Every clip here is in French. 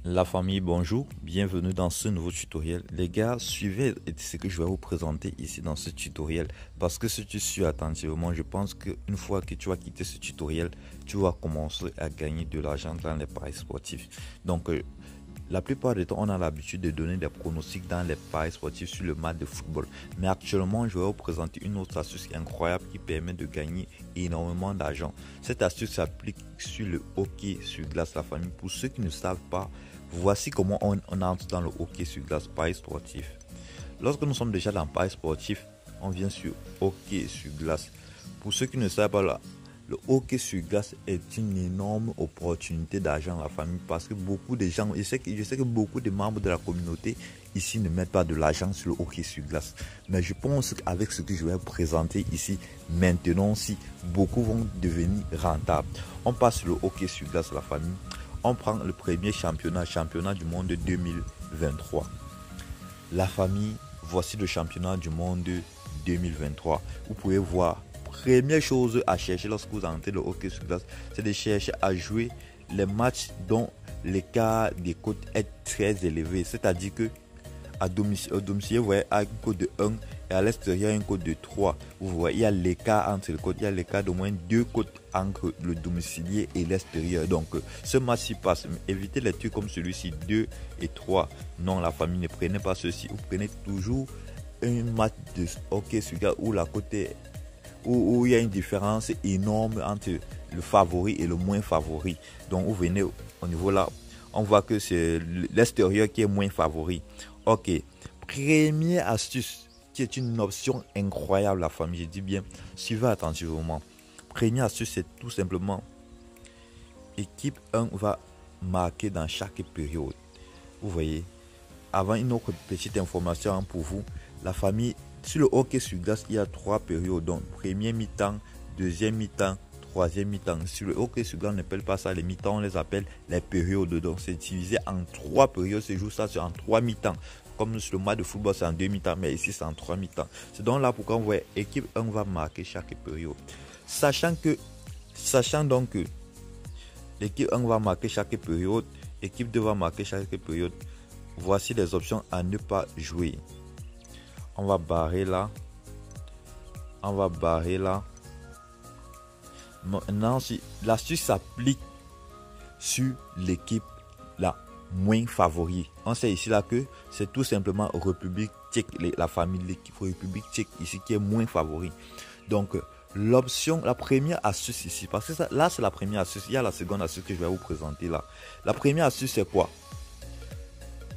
La famille, bonjour, bienvenue dans ce nouveau tutoriel. Les gars, suivez ce que je vais vous présenter ici dans ce tutoriel. Parce que si tu suis attentivement, je pense qu'une fois que tu vas quitter ce tutoriel, tu vas commencer à gagner de l'argent dans les paris sportifs. Donc, la plupart du temps, on a l'habitude de donner des pronostics dans les paris sportifs sur le match de football. Mais actuellement, je vais vous présenter une autre astuce incroyable qui permet de gagner énormément d'argent. Cette astuce s'applique sur le hockey sur glace, la famille. Pour ceux qui ne savent pas, voici comment on entre dans le hockey sur glace, paris sportif. Lorsque nous sommes déjà dans paris sportif, on vient sur hockey sur glace. Pour ceux qui ne savent pas, le hockey sur glace est une énorme opportunité d'argent à la famille parce que beaucoup de gens, je sais que beaucoup de membres de la communauté ici ne mettent pas de l'argent sur le hockey sur glace. Mais je pense qu'avec ce que je vais vous présenter ici, maintenant, si beaucoup vont devenir rentables. On passe sur le hockey sur glace à la famille. On prend le premier championnat du monde de 2023. La famille, voici le championnat du monde de 2023. Vous pouvez voir. Première chose à chercher lorsque vous entrez le hockey sur glace, c'est de chercher à jouer les matchs dont l'écart des cotes est très élevé. C'est-à-dire que au domicile, vous voyez, à une cote de 1 et à l'extérieur, une cote de 3. Vous voyez, il y a l'écart entre les cotes, il y a l'écart d'au moins 2 cotes entre le domicilier et l'extérieur. Donc, ce match-ci passe. Évitez les trucs comme celui-ci, 2 et 3. Non, la famille, ne prenez pas ceci. Vous prenez toujours un match de hockey sur glace où la cote est où il y a une différence énorme entre le favori et le moins favori. Donc vous venez au niveau là, on voit que c'est l'extérieur qui est moins favori. Ok, première astuce qui est une option incroyable la famille, je dis bien, suivez attentivement. Première astuce, c'est tout simplement équipe 1 va marquer dans chaque période. Vous voyez, avant une autre petite information pour vous, la famille. Sur le hockey sur glace, il y a 3 périodes. Donc, premier mi-temps, deuxième mi-temps, troisième mi-temps. Sur le hockey sur glace, on n'appelle pas ça les mi-temps, on les appelle les périodes. Donc, c'est divisé en 3 périodes. C'est juste ça, c'est en 3 mi-temps. Comme sur le match de football, c'est en 2 mi-temps, mais ici, c'est en 3 mi-temps. C'est donc là pourquoi on voit équipe 1 va marquer chaque période. Sachant donc que l'équipe 1 va marquer chaque période, équipe 2 va marquer chaque période. Voici les options à ne pas jouer. On va barrer là. Maintenant, si l'astuce s'applique sur l'équipe la moins favori, on sait ici là que c'est tout simplement République tchèque, la famille de l'équipe République tchèque ici qui est moins favori. Donc l'option, la première astuce ici, parce que ça, là c'est la première astuce, il y a la seconde astuce que je vais vous présenter là. La première astuce c'est quoi?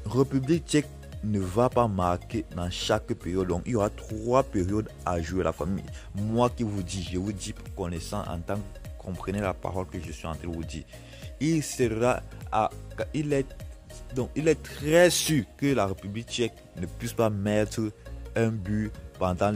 République tchèque ne va pas marquer dans chaque période. Donc, il y aura 3 périodes à jouer la famille. Moi qui vous dis, je vous dis connaissant en tant que comprenez la parole que je suis en train de vous dire. Il est très sûr que la République tchèque ne puisse pas mettre un but pendant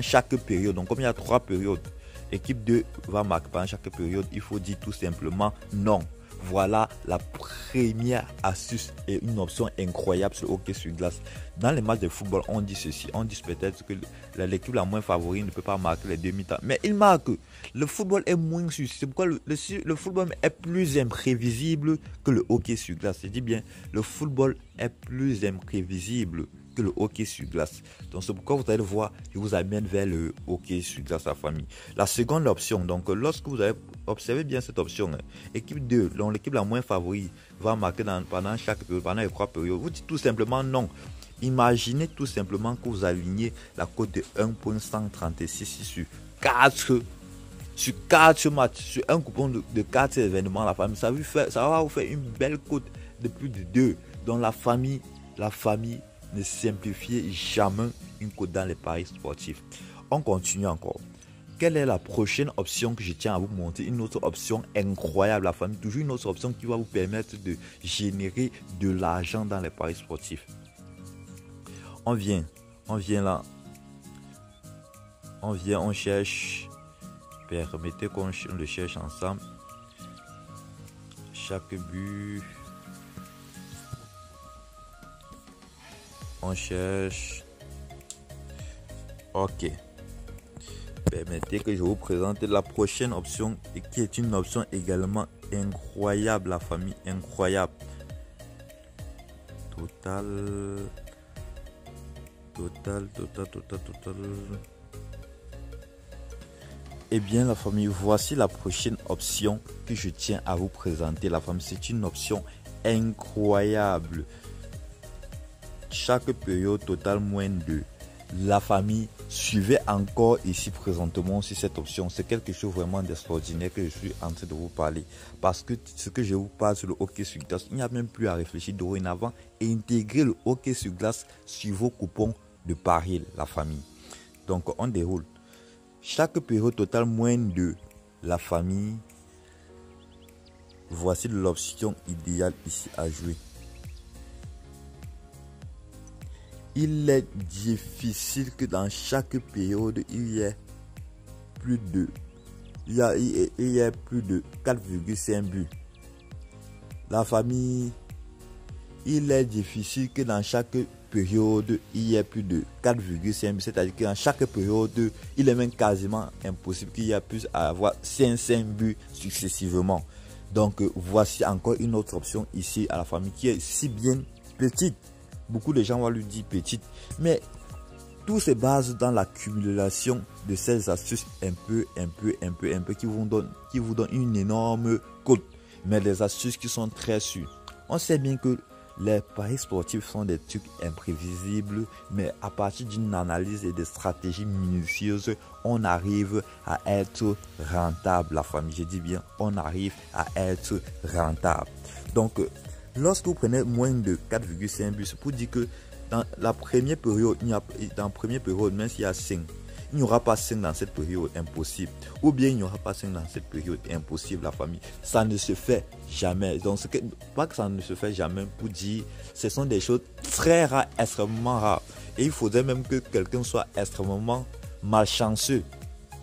chaque période. Donc, comme il y a 3 périodes, équipe 2 va marquer pendant chaque période. Il faut dire tout simplement non. Voilà la première astuce et une option incroyable sur hockey sur glace. Dans les matchs de football, on dit ceci. On dit peut-être que l'équipe la moins favorite ne peut pas marquer les 2 mi-temps. Mais il marque. Le football est moins sûr. C'est pourquoi le football est plus imprévisible que le hockey sur glace. Je dis bien, le football est plus imprévisible que le hockey sur glace. Donc c'est pourquoi vous allez voir, je vous amène vers le hockey sur glace la famille. La seconde option, donc lorsque vous avez observé bien cette option, équipe 2, donc l'équipe la moins favorite va marquer pendant chaque période, pendant les 3 périodes. Vous dites tout simplement non. Imaginez tout simplement que vous alignez la cote de 1.136 sur 4 matchs, sur un coupon de 4 événements la famille. Ça va vous faire une belle cote de plus de 2. Donc la famille ne simplifiez jamais une cote dans les paris sportifs. On continue encore. Quelle est la prochaine option que je tiens à vous montrer? Une autre option incroyable, la famille. Toujours une autre option qui va vous permettre de générer de l'argent dans les paris sportifs. On vient là. On cherche. Permettez qu'on le cherche ensemble. Chaque but. On cherche. Ok. Permettez que je vous présente la prochaine option et qui est une option également incroyable, la famille, incroyable. Total. Eh bien la famille, voici la prochaine option que je tiens à vous présenter. La famille, c'est une option incroyable. Chaque période totale moins 2. La famille, suivez encore ici présentement sur cette option. C'est quelque chose vraiment d'extraordinaire que je suis en train de vous parler. Parce que ce que je vous parle sur le hockey sur glace, il n'y a même plus à réfléchir dorénavant et intégrer le hockey sur glace sur vos coupons de pari, la famille. Donc on déroule. Chaque période totale moins 2. La famille, voici l'option idéale ici à jouer. Il est difficile que dans chaque période, il y ait plus de 4,5 buts. La famille, il est difficile que dans chaque période, il y ait plus de 4,5 buts. C'est-à-dire que dans chaque période, il est même quasiment impossible qu'il y ait plus à avoir 5 buts successivement. Donc, voici encore une autre option ici à la famille qui est si bien petite. Beaucoup de gens vont lui dire petite, mais tout se base dans l'accumulation de ces astuces un peu qui vous donnent une énorme cote, mais des astuces qui sont très sûres. On sait bien que les paris sportifs sont des trucs imprévisibles, mais à partir d'une analyse et de stratégies minutieuses, on arrive à être rentable, la famille. Je dis bien, on arrive à être rentable. Donc, lorsque vous prenez moins de 4,5 buts, c'est pour dire que dans la première période, même s'il y a 5, il n'y aura pas 5 dans cette période, impossible. Ou bien il n'y aura pas 5 dans cette période, impossible, la famille. Ça ne se fait jamais. Donc, pas que ça ne se fait jamais, pour dire, ce sont des choses très rares, extrêmement rares. Et il faudrait même que quelqu'un soit extrêmement malchanceux.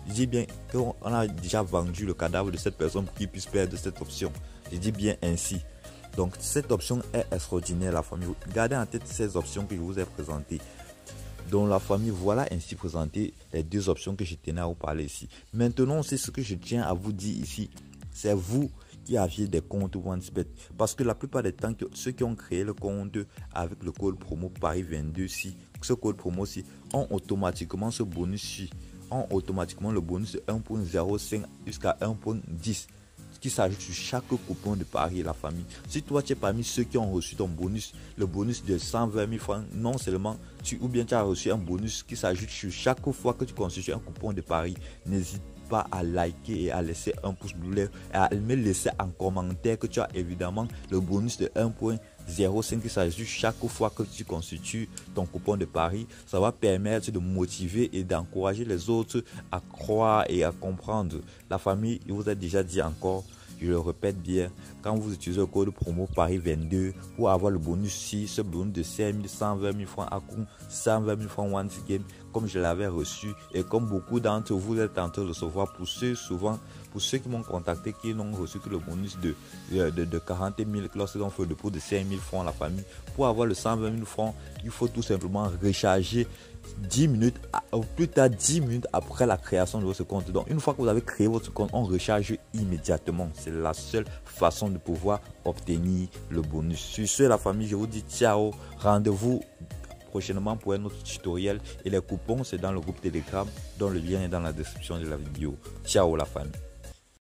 Je dis bien qu'on a déjà vendu le cadavre de cette personne pour qu'il puisse perdre cette option. Je dis bien ainsi. Donc cette option est extraordinaire, la famille. Gardez en tête ces options que je vous ai présentées. Donc la famille, voilà ainsi présenté les deux options que je tenais à vous parler ici. Maintenant, c'est ce que je tiens à vous dire ici. C'est vous qui aviez des comptes OneXBet. Parce que la plupart des temps, ceux qui ont créé le compte avec le code promo Paris22, ce code promo-ci, ont automatiquement ce bonus-ci. Ont automatiquement le bonus de 1.05 jusqu'à 1.10. Qui s'ajoute sur chaque coupon de pari, la famille. Si toi tu es parmi ceux qui ont reçu ton bonus, le bonus de 120 000 francs, non seulement ou bien tu as reçu un bonus qui s'ajoute sur chaque fois que tu constitues un coupon de pari, n'hésite pas à liker et à laisser un pouce bleu et à me laisser en commentaire que tu as évidemment le bonus de 1.05 qui s'ajoute chaque fois que tu constitues ton coupon de pari. Ça va permettre de motiver et d'encourager les autres à croire et à comprendre. La famille, il vous a déjà dit encore, je le répète bien, quand vous utilisez le code promo Paris22 pour avoir le bonus ce bonus de 120 000 francs à coup 120 000 francs once game, comme je l'avais reçu et comme beaucoup d'entre vous êtes en train de recevoir, pour ceux qui m'ont contacté, qui n'ont reçu que le bonus de 40 000 lorsqu'ils ont fait le dépôt de 5 000 francs, la famille. Pour avoir le 120 000 francs, il faut tout simplement recharger 10 minutes, ou plus tard 10 minutes après la création de votre compte. Donc une fois que vous avez créé votre compte, on recharge immédiatement. C'est la seule façon de pouvoir obtenir le bonus. Sur ce, la famille, je vous dis ciao. Rendez-vous prochainement pour un autre tutoriel. Et les coupons, c'est dans le groupe Telegram, dont le lien est dans la description de la vidéo. Ciao la famille.